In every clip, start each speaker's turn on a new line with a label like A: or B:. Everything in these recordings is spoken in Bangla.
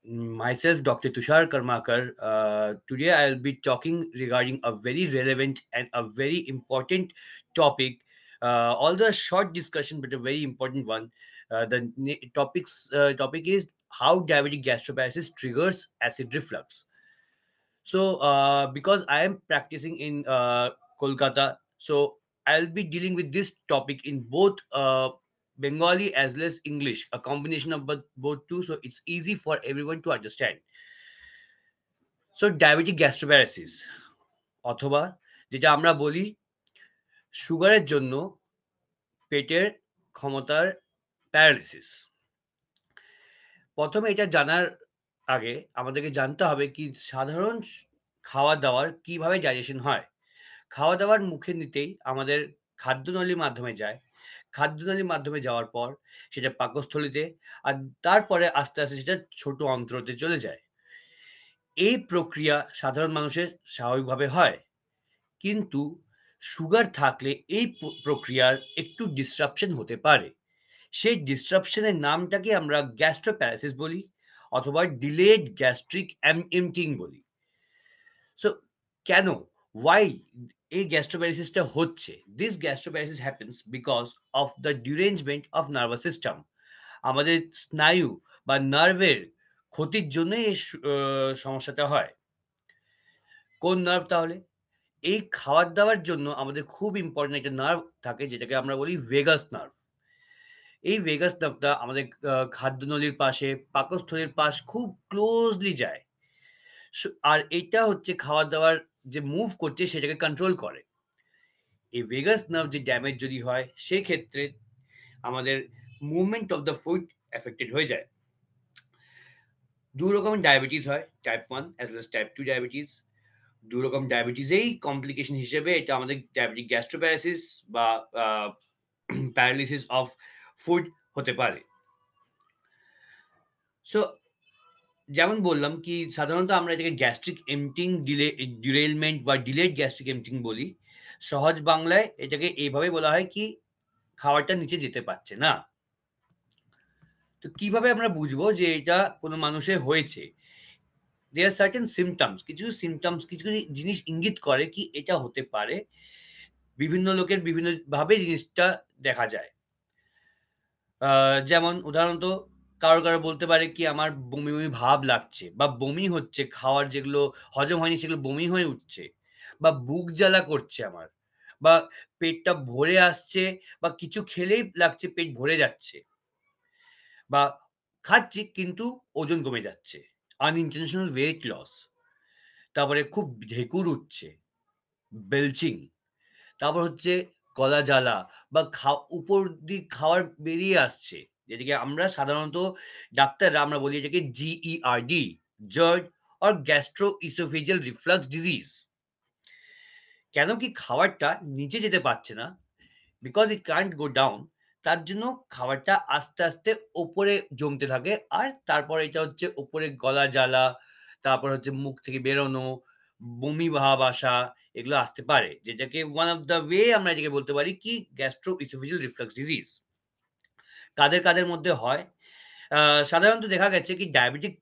A: Myself, Dr. Tushar Karmakar. Today, I'll be talking regarding a very relevant and a very important topic. Although a short discussion, but a very important one. Topic is how diabetic gastroparesis triggers acid reflux. So, because I am practicing in Kolkata, so I'll be dealing with this topic in both Bengali as well as English, a combination of both two, so it's easy for everyone to understand. So diabetic gastroparesis অথবা যেটা আমরা বলি সুগারের জন্য পেটের ক্ষমতার প্যারালিসিস। প্রথমে এটা জানার আগে আমাদেরকে জানতে হবে কি সাধারণ খাওয়া-দাওয়ার কিভাবে ডাইজেশন হয়। খাওয়া-দাওয়ার মুখে নিতেই আমাদের খাদ্যনলীর মাধ্যমে যায়। খাদ্যনলীর মাধ্যমে যাওয়ার পর সেটা পাকস্থলীতে আর তারপরে আস্তে, আস্তে সেটা ছোট অন্ত্রতে চলে যায়। এই প্রক্রিয়া সাধারণ মানুষের স্বাভাবিকভাবে হয়। কিন্তু সুগার থাকলে এই প্রক্রিয়ার একটু ডিসরাপশন হতে পারে। সেই ডিসরাপশনের নামটাকে আমরা গ্যাস্ট্রোপ্যারালাইসিস বলি অথবা ডিলেড গ্যাস্ট্রিক এম্পটিং বলি। সো কেন? Why এই গ্যাস্ট্রোপ্যারালাইসিসটা হচ্ছে? This gastroparesis happens because of the derangement of nervous system. আমাদের স্নায়ু বা নার্ভের ক্ষতির জন্যই এই সমস্যাটা হয়। কোন নার্ভ তাহলে? এই খাবার-দাবার জন্য আমাদের খুব ইম্পোর্টেন্ট একটা নার্ভ থাকে যেটাকে আমরা বলি ভেগাস নার্ভ। এই ভেগাস নার্ভটা আমাদের খাদ্যনলীর পাশে, পাকস্থলীর পাশ খুব ক্লোজলি যায়। আর এটা হচ্ছে খাওয়া-দাওয়ার যে মুভ করছে সেটাকে কন্ট্রোল করে। এই ভেগাস নার্ভ যে ড্যামেজ যদি হয় সেক্ষেত্রে আমাদের movement of the food affected হয়ে যায়। ২ রকমের ডায়াবেটিস হয়, type 1 as well as type 2 diabetes. ২ রকম ডায়াবেটিসেই কমপ্লিকেশন হিসেবে এটা আমাদের ডায়াবেটিক গ্যাস্ট্রোপ্যারাসিস বা আ প্যারালিসিস অফ ফুড হতে পারে। সো যেমন বললাম কি সাধারণত আমরা এটাকে গ্যাস্ট্রিক এম্পটিং ডিরেইলমেন্ট বা ডিলেড গ্যাস্ট্রিক এম্পটিং বলি। সহজ বাংলায় এটাকে এভাবে বলা হয় কি খাবারটা নিচে যেতে পারছে না। তো কিভাবে আমরা বুঝবো যে এটা কোনো মানুষের হয়েছে? There are certain symptoms কিছু জিনিস ইঙ্গিত করে কি এটা হতে পারে। বিভিন্ন লোকের বিভিন্নভাবে জিনিসটা দেখা যায়। আ যেমন উদাহরণত কারো বলতে পারে কি আমার বমি, বমি ভাব লাগছে বা বমি হচ্ছে, খাওয়ার যেগুলো হজম হয়নি সেগুলো বমি হয়ে উঠছে বা বুক জ্বালা করছে আমার বা পেটটা ভরে আসছে বা কিছু খেলেই লাগছে পেট ভরে যাচ্ছে বা খাচ্ছি কিন্তু ওজন কমে যাচ্ছে। unintentional weight loss তারপরে খুব ঢেকুর উঠছে, বেলচিং তারপর হচ্ছে গলা জ্বালা বা উপর দিক খাবার বেরিয়ে আসছে। যেটাকে আমরা সাধারণত ডাক্তাররা আমরা বলি এটাকে GERD, GERD or gastroesophageal reflux disease। কেন কি খাবারটা নিচে যেতে পারছে না? Because it can't go down তার জন্য খাবারটা আস্তে, আস্তে ওপরে জমতে থাকে। আর তারপরে এটা হচ্ছে ওপরে গলা জ্বালা, তারপর হচ্ছে মুখ থেকে বেরোনো, বমি ভাব আসা এগুলো আসতে পারে। যেটাকে one of the way আমরা এটাকে বলতে পারি কি gastroesophageal reflux disease। কাদের মধ্যে হয়? আ সাধারণত দেখা গেছে কি ডায়াবেটিক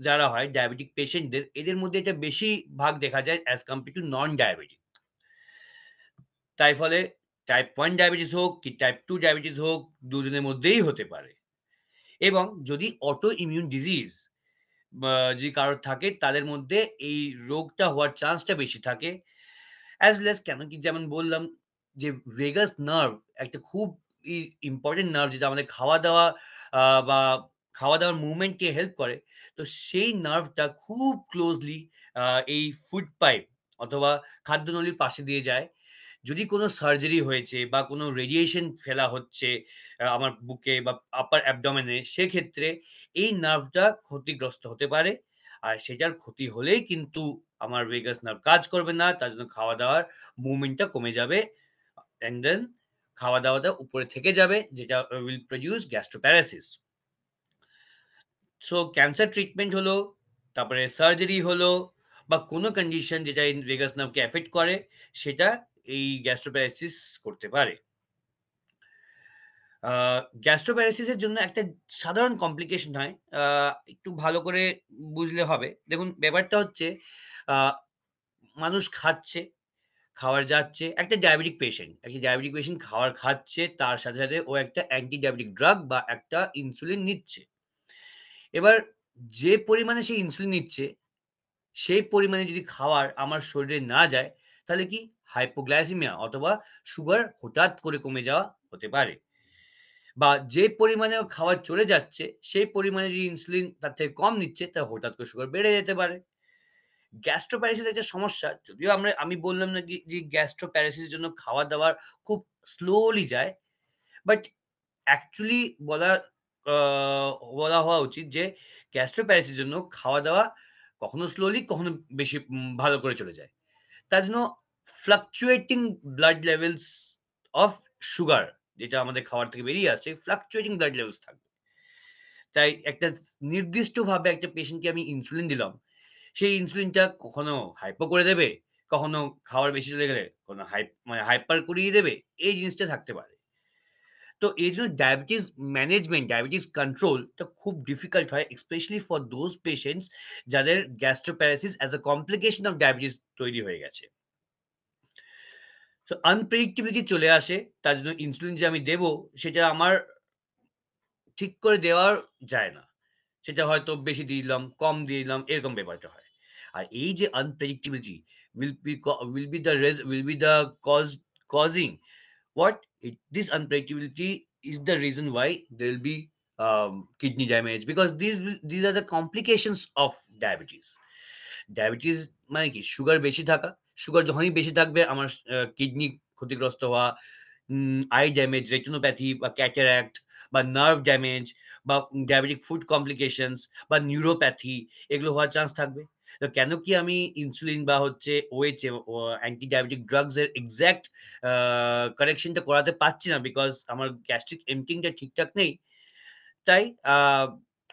A: যারা হয়, ডায়াবেটিক পেশেন্টদের এদের মধ্যে এটা বেশি ভাগ দেখা যায় as compare to non diabetic. তাই ফলে টাইপ 1 ডায়াবেটিস হোক কি টাইপ 2 ডায়াবেটিস হোক, দুজনের মধ্যেই হতে পারে। এবং যদি অটো ইমিউন ডিজিজ বা যদি কারোর থাকে তাদের মধ্যে এই রোগটা হওয়ার চান্সটা বেশি থাকে। অ্যাজ ওয়েল অ্যাজ কেন কি যেমন বললাম যে ভেগাস নার্ভ একটা খুব ই ইম্পোর্টেন্ট নার্ভ যেটা আমাদের খাওয়া-দাওয়া আ বা খাওয়া-দাওয়ার মুভমেন্টকে হেল্প করে। তো সেই নার্ভটা খুব ক্লোজলি আ এই ফুড পাইপ অথবা খাদ্যনলীর পাশে দিয়ে যায়। যদি কোনো সার্জারি হয়েছে বা কোনো রেডিয়েশন ফেলা হচ্ছে আমার বুকে বা আপার অ্যাবডোমেন এ সেক্ষেত্রে এই নার্ভটা ক্ষতিগ্রস্ত হতে পারে। আর সেটার ক্ষতি হলেই কিন্তু আমার ভেগাস নার্ভ কাজ করবে না। তার জন্য খাওয়া-দাওয়ার মুভমেন্টটা কমে যাবে। অ্যান্ড দেন খাওয়া-দাওয়াটা উপরে থেকে যাবে যেটা will produce gastroparesis. So cancer treatment হলো, তারপরে সার্জারি হলো বা কোনো কন্ডিশন যেটা এই ভেগাস নার্ভকে এফেক্ট করে সেটা এই গ্যাস্ট্রোপ্যারালাইসিস করতে পারে। আ গ্যাস্ট্রোপ্যারালাইসিস এর জন্য একটা সাধারণ কমপ্লিকেশন হয়। আ একটু ভালো করে বুঝলে হবে। দেখুন ব্যাপারটা হচ্ছে আ মানুষ খাচ্ছে, খাবার যাচ্ছে। একটা ডায়াবেটিক পেশেন্ট, একটা ডায়াবেটিক পেশেন্ট খাবার খাচ্ছে, তার সাথে, সাথে ও একটা অ্যান্টি ডায়াবেটিক ড্রাগ বা একটা ইনসুলিন নিচ্ছে। এবার যে পরিমাণে সে ইনসুলিন নিচ্ছে, সেই পরিমাণে যদি খাবার আমার শরীরে না যায়, তাহলে কি হাইপোগ্লাইসেমিয়া অথবা সুগার হঠাৎ করে কমে যাওয়া হতে পারে। বা যে পরিমাণে ওর খাবার চলে যাচ্ছে, সেই পরিমাণে যদি ইনসুলিন তার থেকে কম নিচ্ছে, তাহলে হঠাৎ করে সুগার বেড়ে যেতে পারে। গ্যাস্ট্রোপ্যারালাইসিস একটা সমস্যা। যদিও আমি বললাম না কি যে গ্যাস্ট্রোপ্যারালাইসিস এর জন্য খাওয়া-দাওয়া খুব স্লোলি যায়। বাট অ্যাকচুয়ালি আ বলা হওয়া উচিত যে গ্যাস্ট্রোপ্যারালাইসিস এর জন্য খাওয়া-দাওয়া কখনো স্লোলি কখনো বেশি ভালো করে চলে যায়। তার জন্য fluctuating blood levels of sugar যেটা আমাদের খাবার থেকে বেরিয়ে আসছে, ফ্লাকচুয়েটিং ব্লাড লেভেলস থাকবে। তাই একটা নির্দিষ্টভাবে একটা পেশেন্টকে আমি ইনসুলিন দিলাম। সেই ইনসুলিনটা কখনো হাইপো করে দেবে, কখনো খাবার বেশি চলে গেলে কোনো মানে হাইপার করিয়ে দেবে। এই জিনিসটা থাকতে পারে। তো এইজন্য ডায়াবেটিস ম্যানেজমেন্ট, ডায়াবেটিস কন্ট্রোল টা খুব ডিফিকাল্ট হয় স্পেশালি ফর দোজ পেশেন্টস যাদের gastroparalysis as a complication of diabetes তৈরি হয়ে গেছে। তো আনপ্রেডিক্টেবিলিটি চলে আসে। তার জন্য ইনসুলিন যে আমি দেব সেটা আমার ঠিক করে দেওয়া যায় না। সেটা হয়তো বেশি দিয়ে দিলাম, কম দিয়ে দিলাম এরকম ব্যাপারটা হয়। আর এই যে unpredictability will be the causing what? This unpredictability is the reason why there will be kidney damage because these are the complications of diabetes. Diabetes মানে কি? সুগার বেশি থাকা। সুগার যখনই বেশি থাকবে আমার কিডনি ক্ষতিগ্রস্ত হওয়া, আই ড্যামেজ, রেটিনোপ্যাথি বা ক্যাটারাক্ট বা নার্ভ ড্যামেজ বা ডায়াবেটিক ফুড কমপ্লিকেশনস বা নিউরোপ্যাথি এগুলো হওয়ার চান্স থাকবে। তো কেন কি আমি ইনসুলিন বা হচ্ছে OH অ্যান্টি ডায়াবেটিক ড্রাগস এর এক্সাক্ট আ কারেকশন টা করাতে পারছি না বিকজ আমার গ্যাস্ট্রিক এম্পটিং টা ঠিকঠাক নেই। তাই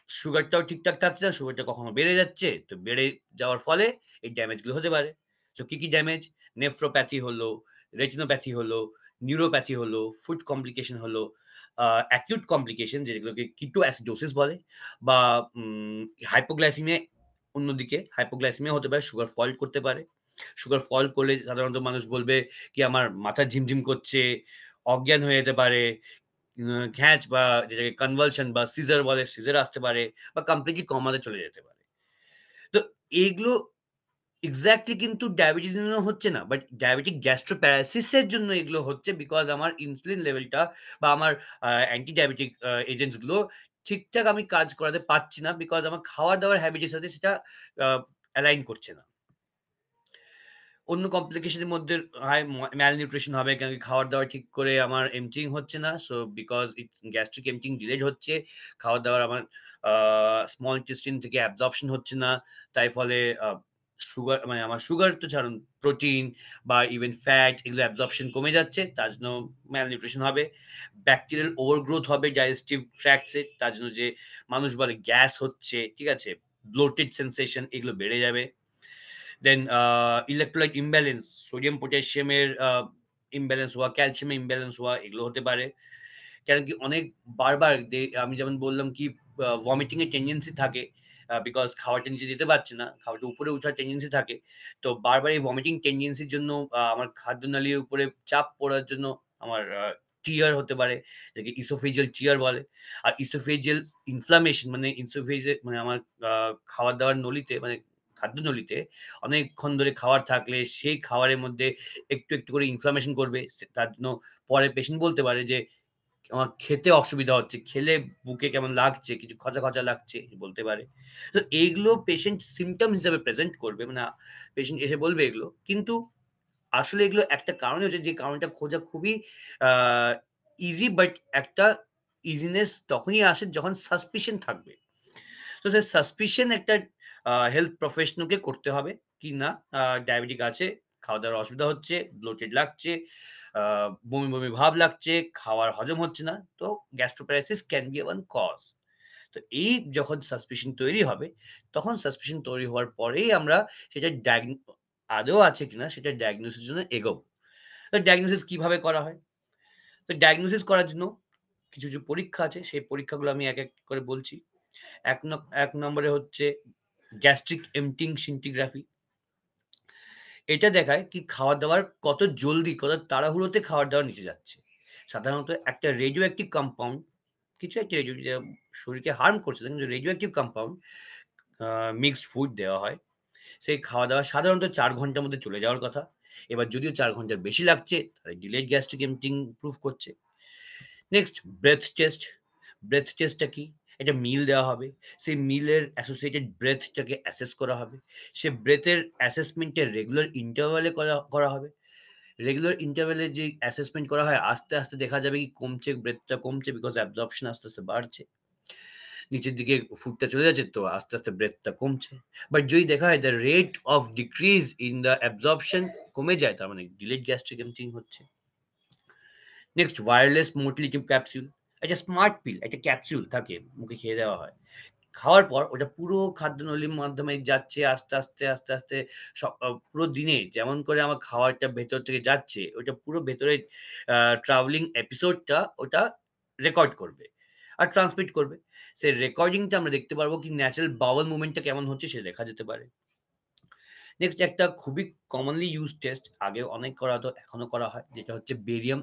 A: সুগারটাও ঠিকঠাক থাকছে না। সুগারটা কখনো বেড়ে যাচ্ছে। তো বেড়ে যাওয়ার ফলে এই ড্যামেজ গুলো হতে পারে। তো কি, কি ড্যামেজ? নেফ্রোপ্যাথি হলো, রেটিনোপ্যাথি হলো, নিউরোপ্যাথি হলো, ফুড কমপ্লিকেশন হলো, অ্যাকিউট কমপ্লিকেশন যেগুলোকে কিটো অ্যাসিডোসিস বলে বা হাইপোগ্লাইসেমিয়া অন্যদিকে হাইপোগ্লাইসেমিয়া হতে পারে, সুগার ফল্ট করতে পারে। সুগার ফল্ট করলে সাধারণত মানুষ বলবে কি আমার মাথা ঝিমঝিম করছে, অজ্ঞান হয়ে যেতে পারে। ঘ্যাঁচ বা যেটাকে কনভালশন বা সিজার বলে, সিজার আসতে পারে বা কমপ্লিটলি কমাতে চলে যেতে পারে। তো এইগুলো এক্সাক্টলি কিন্তু ডায়াবেটিস এর জন্য হচ্ছে না। বাট ডায়াবেটিক গ্যাস্ট্রোপ্যারালাইসিস এর জন্য এগুলো হচ্ছে বিকজ আমার ইনসুলিন লেভেলটা বা আমার অ্যান্টি ডায়াবেটিক এজেন্টস গুলো ঠিকঠাক আমি কাজ করাতে পারছি না। বিকজ আমার খাওয়া-দাওয়ার হ্যাবিট এর সাথে সেটা আ অ্যালাইন করছে না। অন্য কমপ্লিকেশন এর মধ্যে হয় ম্যালনিউট্রিশন হবে। কারণ কি খাবার-দাবার ঠিক করে আমার এম্পটিং হচ্ছে না। So because gastric emptying delayed হচ্ছে। খাবার-দাবার আমার আ স্মল ইন্টেস্টাইন থেকে অ্যাবসর্পশন হচ্ছে না। তাই ফলে আ সুগার মানে আমার সুগার তো ছাড়ুন, প্রোটিন বা ইভেন ফ্যাট এগুলো অ্যাবসর্পশন কমে যাচ্ছে। তার জন্য ম্যালনিউট্রিশন হবে। ব্যাকটেরিয়াল ওভারগ্রোথ হবে ডাইজেস্টিভ ট্র্যাক্টস এ। তার জন্য যে মানুষ বলে গ্যাস হচ্ছে, ঠিক আছে? ব্লোটেড সেনসেশন এগুলো বেড়ে যাবে। দেন ইলেক্ট্রোলাইট ইমব্যালেন্স, সোডিয়াম পটাশিয়ামের ইমব্যালেন্স হওয়া, ক্যালসিয়ামের ইমব্যালেন্স হওয়া এগুলো হতে পারে। কেন কি অনেক বারবার আমি যেমন বললাম কি ভমিটিং এর টেনডেন্সি থাকে। বিকজ খাবারটা নিচে যেতে পারছে না। খাবারটা উপরে উঠার টেনডেন্সি থাকে। তো বারবার এই ভমিটিং টেনডেন্সির জন্য আমার খাদ্যনালীর উপরে চাপ পড়ার জন্য আমার টিয়ার হতে পারে। যাকে ইসোফেজিয়াল টিয়ার বলে। আর ইসোফেজিয়াল ইনফ্লামেশন মানে মানে আমার আ খাবার-দাবার নলীতে মানে খাদ্যনলীতে অনেকক্ষণ ধরে খাবার থাকলে সেই খাবারের মধ্যে একটু, একটু করে ইনফ্লামেশন করবে। তার জন্য পরে পেশেন্ট বলতে পারে যে, "আমার খেতে অসুবিধা হচ্ছে। খেলে বুকে কেমন লাগছে, কিছু খচা, খচা লাগছে" বলতে পারে। তো এইগুলো পেশেন্ট সিম্পটম হিসাবে প্রেজেন্ট করবে। মানে পেশেন্ট এসে বলবে এগুলো। কিন্তু আসলে এগুলো একটা কারণই হচ্ছে যে কারণটা খোঁজা খুবই আ ইজি বাট একটা ইজিনেস তখনই আসে যখন সাসপিশন থাকবে। তো সেই সাসপিশন একটা হেলথ প্রফেশনাল কে করতে হবে কি না ডায়াবেটিক আছে, খাওয়া-দাওয়ার অসুবিধা হচ্ছে, ব্লোটেড লাগছে, আ বমি, বমি ভাব লাগছে, খাওয়ার হজম হচ্ছে না। তো গ্যাস্ট্রোপ্যারালাইসিস ক্যান বি ওয়ান কজ। তো এই যখন সাসপিশন তৈরি হবে, তখন সাসপিশন তৈরি হওয়ার পরেই আমরা সেটা আদৌ আছে কিনা সেটা ডায়াগনোসিস এর জন্য এগোবো। তো ডায়াগনোসিস কিভাবে করা হয়? তো ডায়াগনোসিস করার জন্য কিছু পরীক্ষা আছে, সেই পরীক্ষাগুলো আমি এক করে বলছি। ১ নম্বরে হচ্ছে গ্যাস্ট্রিক এম্পটিং স্কিন্টিগ্রাফি। এটা দেখায় কি খাবার-দাবার কত জলদি, কত তাড়াহুড়োতে খাবার-দাবার নিচে যাচ্ছে। সাধারণত একটা রেডিও অ্যাক্টিভ কম্পাউন্ড, কিছু একটা রেডিও যেটা শরীরকে হার্ম করছে না, কিন্তু radio active compound mixed food দেওয়া হয়। সেই খাওয়া-দাওয়া সাধারণত ৪ ঘন্টার মধ্যে চলে যাওয়ার কথা। এবার যদিও ৪ ঘন্টার বেশি লাগছে, তাহলে ডিলেড গ্যাস্ট্রিক এম্পটিং প্রুভ করছে। Next breath test. ব্রেথ টেস্টটা কি? একটা মিল দেওয়া হবে। সেই মিলের অ্যাসোসিয়েটেড ব্রেথটাকে অ্যাসেস করা হবে। সে ব্রেথের অ্যাসেসমেন্টের রেগুলার ইন্টারভালে করা হবে। রেগুলার ইন্টারভালে যে অ্যাসেসমেন্ট করা হয়, আস্তে, আস্তে দেখা যাবে কি কমছে, ব্রেথটা কমছে বিকজ অ্যাবজর্পশন আস্তে, আস্তে বাড়ছে। নিচের দিকে ফুডটা চলে যাচ্ছে তো আস্তে, আস্তে ব্রেথটা কমছে। বাট যদি দেখা হয় the rate of decrease in the absorption কমে যায়, তার মানে ডিলেড গ্যাস্ট্রিক এম্পটিং হচ্ছে। Next wireless motility capsule. একটা স্মার্ট পিল, একটা ক্যাপসুল থাকে, মুখে খেয়ে দেওয়া হয়। খাওয়ার পর ওটা পুরো খাদ্যনলীর মাধ্যমে যাচ্ছে আস্তে, আস্তে, আস্তে, আস্তে পুরো দিনে যেমন করে আমার খাওয়ারটা ভেতর থেকে যাচ্ছে, ওটা পুরো ভেতরে ট্রাভেলিং এপিসোডটা ওটা রেকর্ড করবে আর ট্রান্সমিট করবে। সেই রেকর্ডিংটা আমরা দেখতে পারবো কি ন্যাচারাল বাওয়েল মুভমেন্টটা কেমন হচ্ছে সেটা দেখা যেতে পারে। নেক্সট একটা খুবই কমনলি ইউজড টেস্ট, আগে অনেক করা হতো, এখনো করা হয়, যেটা হচ্ছে বেরিয়াম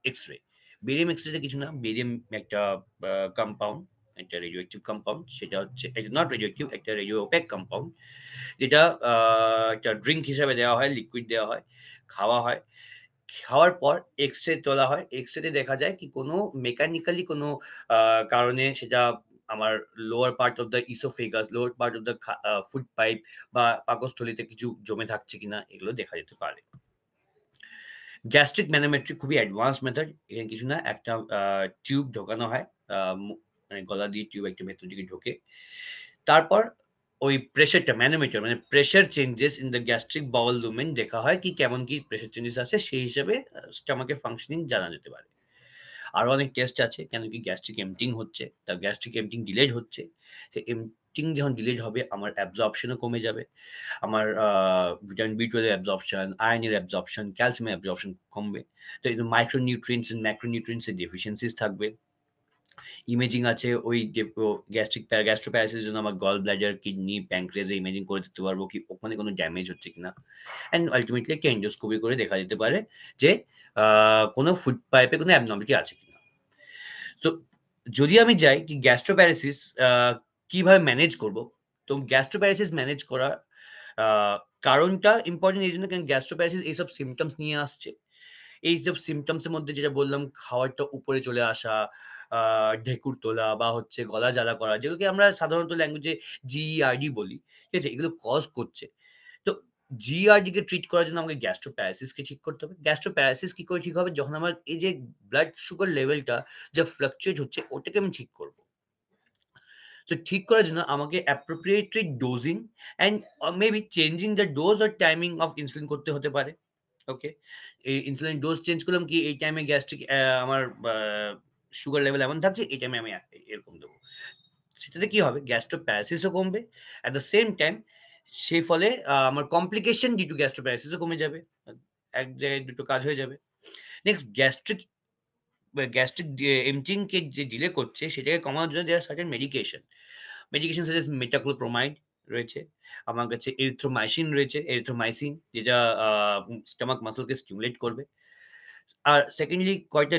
A: এক্স-রে। বেরিয়াম এক্স-রে টা কিছু না, বেরিয়াম একটা কম্পাউন্ড, একটা রেডিও অ্যাক্টিভ কম্পাউন্ড। সেটা হচ্ছে এটা নট রেডিও অ্যাক্টিভ, একটা রেডিও ওপেক কম্পাউন্ড, যেটা একটা ড্রিংক হিসাবে দেওয়া হয়, লিকুইড দেওয়া হয়, খাওয়া হয়। খাওয়ার পর এক্স-রে তোলা হয়। এক্স-রে তে দেখা যায় কি কোনো মেকানিক্যালি কোনো কারণে সেটা আমার lower part of the oesophagus, lower part of the food pipe বা পাকস্থলীতে কিছু জমে থাকছে কিনা, এগুলো দেখা যেতে পারে। গ্যাস্ট্রিক ম্যানোমেট্রি খুবই অ্যাডভান্স মেথড। এখানে কিছু না, একটা টিউব ঢোকানো হয়। আ মু মানে গলা দিয়ে টিউব একটা ভেতর দিকে ঢোকে। তারপর ওই প্রেশারটা ম্যানোমিটার মানে pressure changes in the gastric Baul lumen দেখা হয় কি কেমন কি প্রেশার চেঞ্জেস আছে, সেই হিসাবে স্টমাকের ফাংশনিং জানা যেতে পারে। আরো অনেক টেস্ট আছে কেন কি গ্যাস্ট্রিক এম্পটিং হচ্ছে, তা গ্যাস্ট্রিক এম্পটিং ডিলেড হচ্ছে। সে এম্পটিং যখন ডিলেড হবে আমার অ্যাবজর্পশন ও কমে যাবে। আমার ভিটামিন বি12 এর অ্যাবজর্পশন, আয়রনের অ্যাবজর্পশন, ক্যালসিয়ামের অ্যাবজর্পশন কমবে। তো এই মাইক্রোনিউট্রিয়েন্টস এন্ড ম্যাক্রোনিউট্রিয়েন্টস এর ডেফিসিয়েন্সিস থাকবে। ইমেজিং আছে ওই যে গ্যাস্ট্রোপ্যারালাইসিস এর জন্য আমার গল ব্লাডার, কিডনি, প্যানক্রিয়াস এর ইমেজিং করে দেখতে পারবো কি ওখানে কোনো ড্যামেজ হচ্ছে কিনা। অ্যান্ড আল্টিমেটলি একটা এন্ডোস্কোপি করে দেখা যেতে পারে যে কোনো ফুড পাইপে কোনো অ্যাবনর্মালিটি আছে কিনা। তো যদি আমি যাই কি গ্যাস্ট্রোপ্যারালাইসিস আ কিভাবে ম্যানেজ করব? তো গ্যাস্ট্রোপ্যারালাইসিস ম্যানেজ করার আ কারণটা ইম্পোর্টেন্ট এইজন্য কারণ গ্যাস্ট্রোপ্যারালাইসিস এইসব সিম্পটমস নিয়ে আসছে। এইসব সিম্পটমস এর মধ্যে যেটা বললাম, খাওয়ারটা উপরে চলে আসা, আ ঢেঁকুর তোলা বা হচ্ছে গলা জ্বালা করা, যেগুলোকে আমরা সাধারণত ল্যাঙ্গুয়েজে GERD বলি। ঠিক আছে? এগুলো কজ করছে। তো GERD কে ট্রিট করার জন্য আমাকে গ্যাস্ট্রোপ্যারালাইসিস কে ঠিক করতে হবে। গ্যাস্ট্রোপ্যারালাইসিস কি করে ঠিক হবে? যখন আমার এই যে ব্লাড সুগার লেভেলটা যা ফ্লাকচুয়েট হচ্ছে, ওটাকে আমি ঠিক করব। তো ঠিক করার জন্য আমাকে appropriately dosing and maybe changing the dose or timing of insulin করতে হতে পারে। ওকে। এই ইনসুলিন ডোজ চেঞ্জ করলাম কি এই টাইমে গ্যাস্ট্রিক আমার সুগার লেভেল এমন থাকছে, এই টাইমে আমি এরকম দেবো। সেটাতে কি হবে? গ্যাস্ট্রোপ্যারালাইসিস ও কমবে। এট দ্য সেম টাইম সেই ফলে আমার কমপ্লিকেশন ডিউ টু গ্যাস্ট্রোপ্যারালাইসিস ও কমে যাবে। এক জায়গায় দুটো কাজ হয়ে যাবে। নেক্সট গ্যাস্ট্রিক এম্পটিং কে যে ডিলে করছে সেটাকে কমানোর জন্য there are certain medication. Medication such as metoclopramide রয়েছে। আমার কাছে এরিথ্রোমাইসিন রয়েছে, এরিথ্রোমাইসিন যেটা আ স্টমাক মাসলকে স্টিমুলেট করবে। আর সেকেন্ডলি কয়েকটা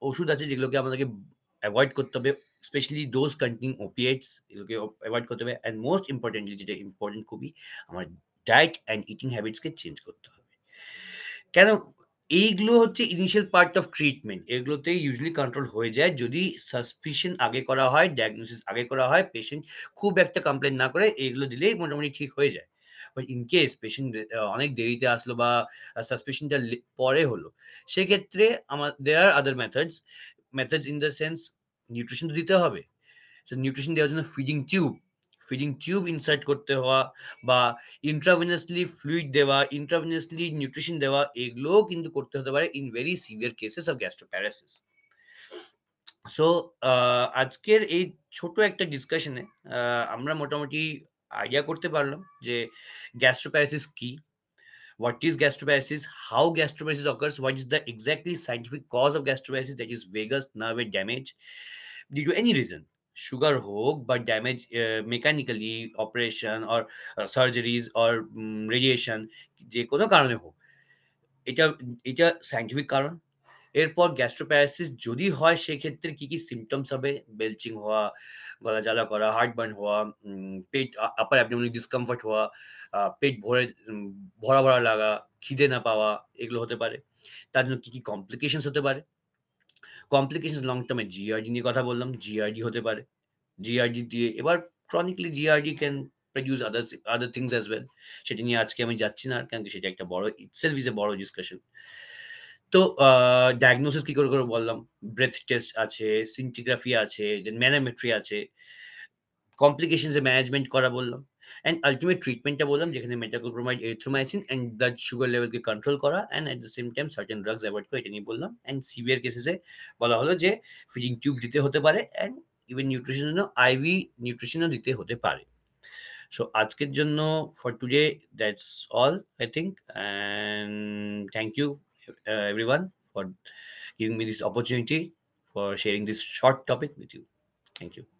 A: ওষুধ আছে যেগুলোকে আমাদেরকে এভয়েড করতে হবে। স্পেশালি দোজ কন্টেইনিং ওপিয়েটস এগুলোকে এভয়েড করতে হবে। অ্যান্ড মোস্ট ইম্পোর্টেন্টলি যেটা ইম্পোর্টেন্ট খুবই, আমার ডায়েট অ্যান্ড ইটিং হ্যাবিটস কে চেঞ্জ করতে হবে। কেন? এইগুলো হচ্ছে ইনিশিয়াল পার্ট অফ ট্রিটমেন্ট। এগুলোতেই ইউজুয়ালি কন্ট্রোল হয়ে যায় যদি সাসপিশন আগে করা হয়, ডায়াগনোসিস আগে করা হয়, পেশেন্ট খুব একটা কমপ্লেইন না করে এগুলো দিলেই মোটামুটি ঠিক হয়ে যায়। বাট ইন কেস পেশেন্ট অনেক দেরিতে আসলো বা সাসপিশনটা পরে হলো, সেক্ষেত্রে there are other methods, methods in the sense nutrition তো দিতে হবে। সো নিউট্রিশন দেওয়ার জন্য ফিডিং টিউব ইনসার্ট করতে হওয়া বা ইন্ট্রাভেনাসলি ফ্লুইড দেওয়া, ইন্ট্রাভেনাসলি নিউট্রিশন দেওয়া, এগুলোও কিন্তু করতে হতে পারে in very severe cases of gastroparalysis. So uh আজকের এই ছোট একটা ডিসকাশনে আমরা মোটামুটি আইডিয়া করতে পারলাম যে গ্যাস্ট্রোপ্যারালাইসিস কি? what is gastroparesis, how gastroparesis occurs, what is the exactly scientific cause of gastroparesis, that is vagus nerve damage due to any reason, sugar hook, but damage mechanically, operation or surgeries or radiation, যে কোনো কারণে হোক, এটা এটা সায়েন্টিফিক কারণ। এরপর গ্যাস্ট্রোপ্যারালাইসিস যদি হয় সেক্ষেত্রে কি, কি সিম্পটমস হবে? বেলচিং হওয়া, গলা জ্বালা করা, হার্টবার্ন হওয়া, পেট আপার অ্যাবডোমিনাল ডিসকমফর্ট হওয়া, পেট ভরে ভরা, ভরা লাগা, খিদে না পাওয়া, এগুলো হতে পারে। তার জন্য কি, কি কমপ্লিকেশনস হতে পারে? কমপ্লিকেশনস লং টার্মে জিআরডি নিয়ে কথা বললাম, জিআরডি হতে পারে। জিআরডি দিয়ে এবার chronically GERD can produce other things as well. সেটা নিয়ে আজকে আমি যাচ্ছি না, কারণ কি সেটা একটা বড় ইটসেলফ ইজ এ বড় ডিসকাশন। তো ডায়াগনোসিস কি করে বললাম। ব্রেথ টেস্ট আছে, scintigraphy আছে, দেন ম্যানোমেট্রি আছে। কমপ্লিকেশনস এর ম্যানেজমেন্ট করা বললাম। অ্যান্ড আল্টিমেট ট্রিটমেন্টটা বললাম, যেখানে metoclopramide, erythromycin and blood sugar লেভেলকে কন্ট্রোল করা, and at the same time certain drugs avoid করা, এটা নিয়ে বললাম। অ্যান্ড সিভিয়ার কেসেসে বলা হলো যে ফিডিং টিউব দিতে হতে পারে, অ্যান্ড ইভেন নিউট্রিশনের জন্য আইভি নিউট্রিশনও দিতে হতে পারে। সো আজকের জন্য for today that's all I think, and thank you everyone for giving me this opportunity for sharing this short topic with you. Thank you.